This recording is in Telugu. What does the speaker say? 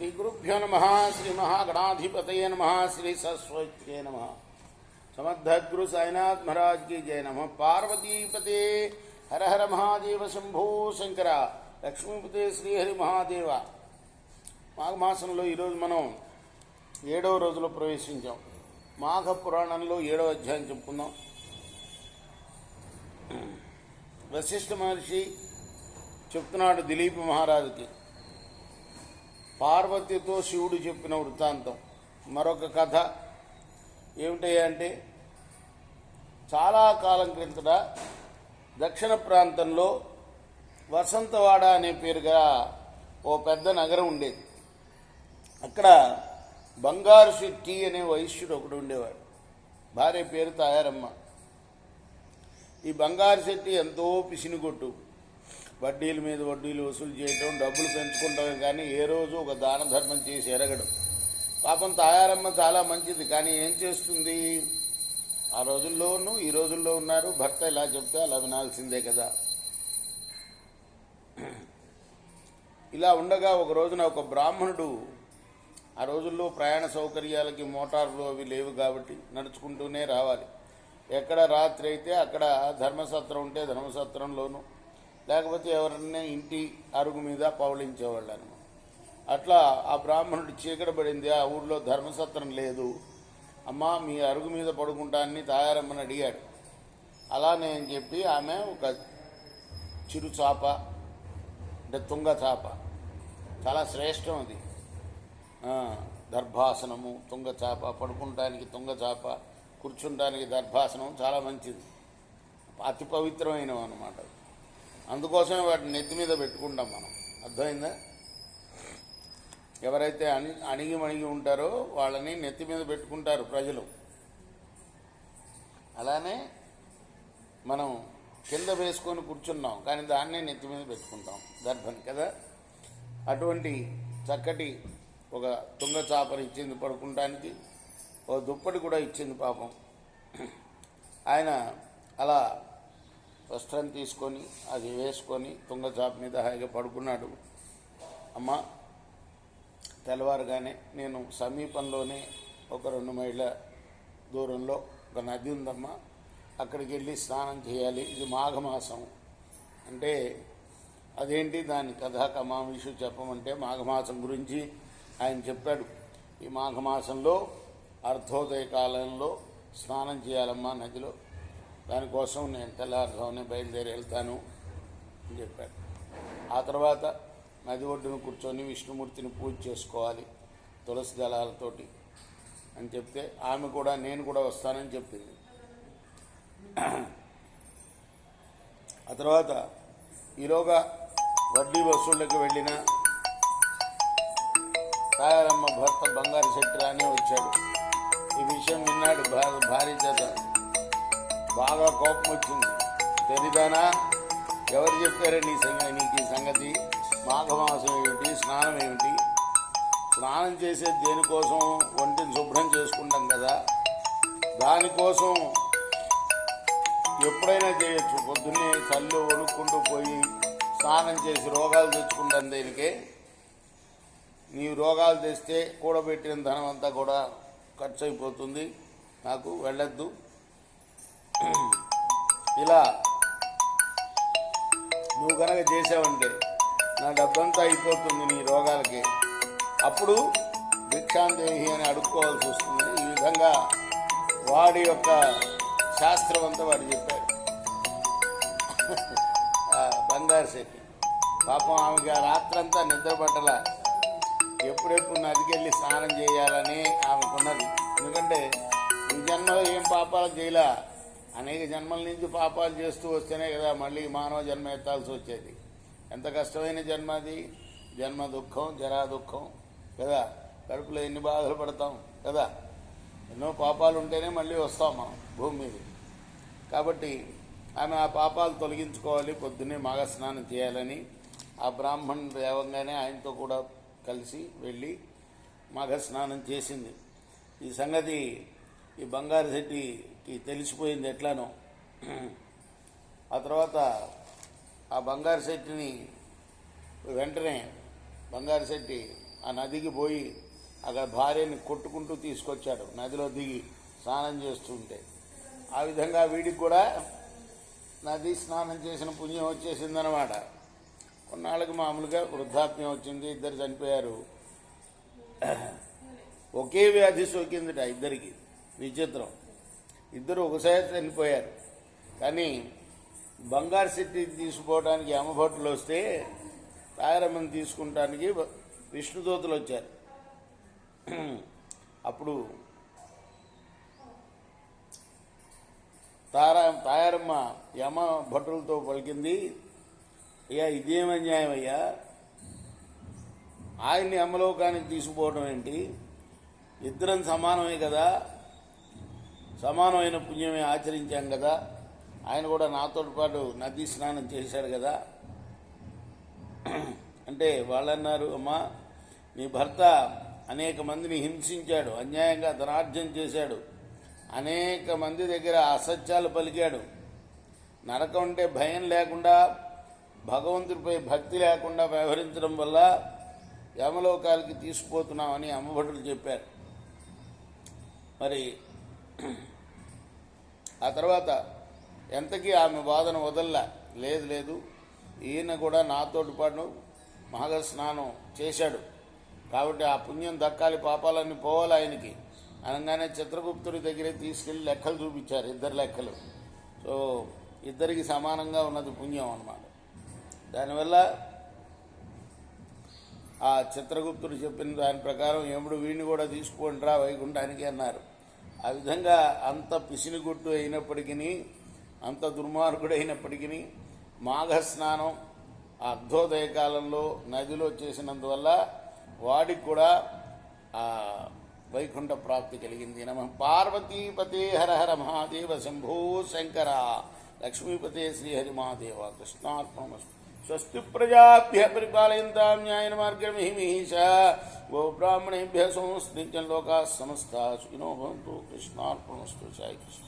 श्रीगुरुभ्यो नमः। श्रीमहागणाधिपतये नमः। श्री सरस्वत्यै नमः। समर्थगुरु साईनाथ महाराज की जय नमः। पार्वतीपते हर हर महादेव शंभो शंकर। लक्ष्मीपते శ్రీహరి మహాదేవ. మాఘమాసంలో ఈరోజు మనం 7వ రోజులో ప్రవేశించాం. మాఘ పురాణంలో 7వ అధ్యాయం చెప్పుకుందాం. వశిష్ఠ మహర్షి చెప్తున్నాడు దిలీప మహారాజుకి పార్వతితో శివుడు చెప్పిన వృత్తాంతం. మరొక కథ ఏమిటంటే, చాలా కాలం క్రిందట దక్షిణ ప్రాంతంలో వసంతవాడ అనే పేరుగా ఓ పెద్ద నగరం ఉండేది. అక్కడ బంగారు శెట్టి అనే వైశ్యుడు ఒకడు ఉండేవాడు. భార్య పేరు తాయారమ్మ. ఈ బంగారు శెట్టి ఎంతో పిసినిగొట్టు, వడ్డీల మీద వడ్డీలు వసూలు చేయటం, డబ్బులు పెంచుకుంటాం, కానీ ఏ రోజు ఒక దాన ధర్మం చేసి ఎరగడం. పాపం తాయారమ్మ చాలా మంచిది, కానీ ఏం చేస్తుంది? ఆ రోజుల్లోనూ ఈ రోజుల్లో ఉన్నారు, భర్త ఇలా చెప్తే అలా వినాల్సిందే కదా. ఇలా ఉండగా ఒక రోజున ఒక బ్రాహ్మణుడు, ఆ రోజుల్లో ప్రయాణ సౌకర్యాలకి మోటార్లు అవి లేవు కాబట్టి నడుచుకుంటూనే రావాలి. ఎక్కడ రాత్రి అయితే అక్కడ ధర్మసత్రం ఉంటే ధర్మసత్రంలోనూ, లేకపోతే ఎవరన్నా ఇంటి అరుగు మీద పవళించేవాళ్ళు అనమాట. అట్లా ఆ బ్రాహ్మణుడు చీకటి పడింది, ఆ ఊళ్ళో ధర్మసత్రం లేదు. అమ్మ మీ అరుగు మీద పడుకుంటానని తాయారమ్మని అడిగాడు. అలానే అని చెప్పి ఆమె ఒక చిరు చాప, అంటే తుంగ చాప, చాలా శ్రేష్టం అది. దర్భాసనము, తుంగ చాప, పడుకుంటానికి తుంగ చాప, కూర్చుంటానికి దర్భాసనం చాలా మంచిది, అతి పవిత్రమైనవి అన్నమాట. అందుకోసమే వాటిని నెత్తి మీద పెట్టుకుంటాం మనం. అర్థమైందా? ఎవరైతే అణిగి మణిగి ఉంటారో వాళ్ళని నెత్తి మీద పెట్టుకుంటారు ప్రజలు. అలానే మనం కింద వేసుకొని కూర్చున్నాం, కానీ దాన్నే నెత్తి మీద పెట్టుకుంటాం, దర్భని కదా. అటువంటి చక్కటి ఒక తుంగ చాపని ఇచ్చింది పడుకుంటానికి, ఓ దుప్పటి కూడా ఇచ్చింది పాపం. ఆయన అలా వస్త్రం తీసుకొని అది వేసుకొని తుంగచాప మీద హాయిగా పడుకున్నాడు. అమ్మ తెల్లవారుగానే నేను సమీపంలోనే ఒక 2 మైళ్ళ దూరంలో ఒక నది ఉందమ్మా, అక్కడికి వెళ్ళి స్నానం చేయాలి. ఇది మాఘమాసం అంటే అదేంటి దాని కథా కమామిషు చెప్పమంటే మాఘమాసం గురించి ఆయన చెప్పాడు. ఈ మాఘమాసంలో అర్ధోదయ కాలంలో స్నానం చేయాలమ్మా నదిలో, దానికోసం నేను తెల్లారుజామునే బయలుదేరి వెళ్తాను అని చెప్పాడు. ఆ తర్వాత నది ఒడ్డును కూర్చొని విష్ణుమూర్తిని పూజ చేసుకోవాలి తులసి దళాలతోటి అని చెప్తే, ఆమె కూడా నేను కూడా వస్తానని చెప్పింది. ఆ తర్వాత ఈలోగా వడ్డీ వసూళ్ళకి వెళ్ళిన తాయారమ్మ భర్త బంగారు శెట్టి రానే వచ్చాడు. ఈ విషయం విన్నాడు. భార్య చేత బాగా కోపం వచ్చింది. తెరిదానా, ఎవరు చెప్పారే నీకు ఈ సంగతి? మాఘమాసం ఏమిటి, స్నానం ఏమిటి? స్నానం చేసేది దేనికోసం? ఒంటిని శుభ్రం చేసుకుంటాం కదా, దానికోసం ఎప్పుడైనా చేయొచ్చు. పొద్దున్నే చల్లు వణుక్కుంటూ పోయి స్నానం చేసి రోగాలు తెచ్చుకుంటాం దేనికే? నీవు రోగాలు తెస్తే కూడబెట్టిన ధనం అంతా కూడా ఖర్చు అయిపోతుంది, నాకు వెళ్ళొద్దు. ఇలా నువ్వు కనుక చేసావంటే నా డబ్బంతా అయిపోతుంది నీ రోగాలకి, అప్పుడు భిక్షాందేహి అని అడుక్కోవాల్సి వస్తుంది. ఈ విధంగా వాడి యొక్క శాస్త్రం అంతా వాడు చెప్పాడు. బంగారు శెట్టి పాపం ఆమెకి ఆ రాత్రంతా నిద్రపట్టల, ఎప్పుడెప్పుడు నదికెళ్ళి స్నానం చేయాలని ఆమెకున్నది. ఎందుకంటే ఈ జన్మలో ఏం పాపాలు చేయలే, అనేక జన్మల నుంచి పాపాలు చేస్తూ వస్తేనే కదా మళ్ళీ మానవ జన్మ ఎత్తాల్సి వచ్చేది. ఎంత కష్టమైన జన్మ అది. జన్మ దుఃఖం, జరా దుఃఖం కదా, కడుపులో ఎన్ని బాధలు పడతాం కదా. ఎన్నో పాపాలు ఉంటేనే మళ్ళీ వస్తాం మనం భూమి మీదకి. కాబట్టి ఆమె ఆ పాపాలు తొలగించుకోవాలి, పొద్దున్నే మాఘ స్నానం చేయాలని ఆ బ్రాహ్మణుడు లేవగానే ఆయనతో కూడా కలిసి వెళ్ళి మాఘ స్నానం చేసింది. ఈ సంగతి ఈ బంగారు శెట్టికి తెలిసిపోయింది ఎట్లానో. ఆ తర్వాత ఆ బంగారు శెట్టిని వెంటనే బంగారు శెట్టి ఆ నదికి పోయి అక్కడ భార్యని కొట్టుకుంటూ తీసుకొచ్చాడు, నదిలో దిగి స్నానం చేస్తుంటే. ఆ విధంగా వీడికి కూడా నది స్నానం చేసిన పుణ్యం వచ్చేసిందనమాట. కొన్నాళ్ళకి మామూలుగా వృద్ధాప్యం వచ్చింది, ఇద్దరు చనిపోయారు. ఒకే వ్యాధి సోకిందిట ఇద్దరికి. విచిత్రం, ఇద్దరు ఒకసారి చనిపోయారు. కానీ బంగారు సిట్టి తీసుకుపోవడానికి యమభట్టులు వస్తే తాయారమ్మని తీసుకుంటానికి విష్ణుదూతలు వచ్చారు. అప్పుడు తాయారమ్మ యమ భటులతో పలికింది, అయ్యా ఇదేం అన్యాయం అయ్యా, ఆయన్ని యమలోకానికి తీసుకుపోవడం ఏంటి, ఇద్దరం సమానమే కదా, సమానమైన పుణ్యమే ఆచరించాం కదా, ఆయన కూడా నాతో పాటు నదీ స్నానం చేశాడు కదా అంటే వాళ్ళన్నారు, అమ్మా నీ భర్త అనేక మందిని హింసించాడు, అన్యాయంగా ధనార్జన చేశాడు, అనేక మంది దగ్గర అసత్యాలు పలికాడు, నరకం అంటే భయం లేకుండా భగవంతుడిపై భక్తి లేకుండా వ్యవహరించడం వల్ల యమలోకాలకి తీసుకుపోతున్నామని అమ్మభటులు చెప్పారు. మరి ఆ తర్వాత ఎంతకీ ఆమె వాదన వదల్లా, లేదు లేదు ఈయన కూడా నాతోటి పాటు మహా స్నానం చేశాడు కాబట్టి ఆ పుణ్యం దక్కాలి, పాపాలన్నీ పోవాలి ఆయనకి అనగానే చిత్రగుప్తుడి దగ్గరే తీసుకెళ్లి లెక్కలు చూపించారు, ఇద్దరు లెక్కలు. సో ఇద్దరికి సమానంగా ఉన్నది పుణ్యం అన్నమాట. దానివల్ల ఆ చిత్రగుప్తుడు చెప్పిన దాని ప్రకారం యముడు వీడిని కూడా తీసుకోండి రా వైకుంఠానికి అన్నారు. ఆ విధంగా అంత పిసినిగుట్టు అయినప్పటికీ, అంత దుర్మార్గుడు అయినప్పటికీ మాఘస్నానం అర్ధోదయ కాలంలో నదిలో చేసినందువల్ల వాడికి కూడా ఆ వైకుంఠ ప్రాప్తి కలిగింది. నమ పార్వతీపతే హర హర మహాదేవ శంభో శంకర, లక్ష్మీపతే శ్రీహరి మహాదేవ. కృష్ణార్పణమస్తు. స్వస్తి ప్రజాభ్య పరిపాలయంతాం న్యాయేన మార్గేణ మహిమహీష. గో బ్రాహ్మణేభ్య సంస్నిత్యం లోకాః సమస్తాః సుఖినో భవంతు. కృష్ణార్పణమస్తు. జై కృష్ణ.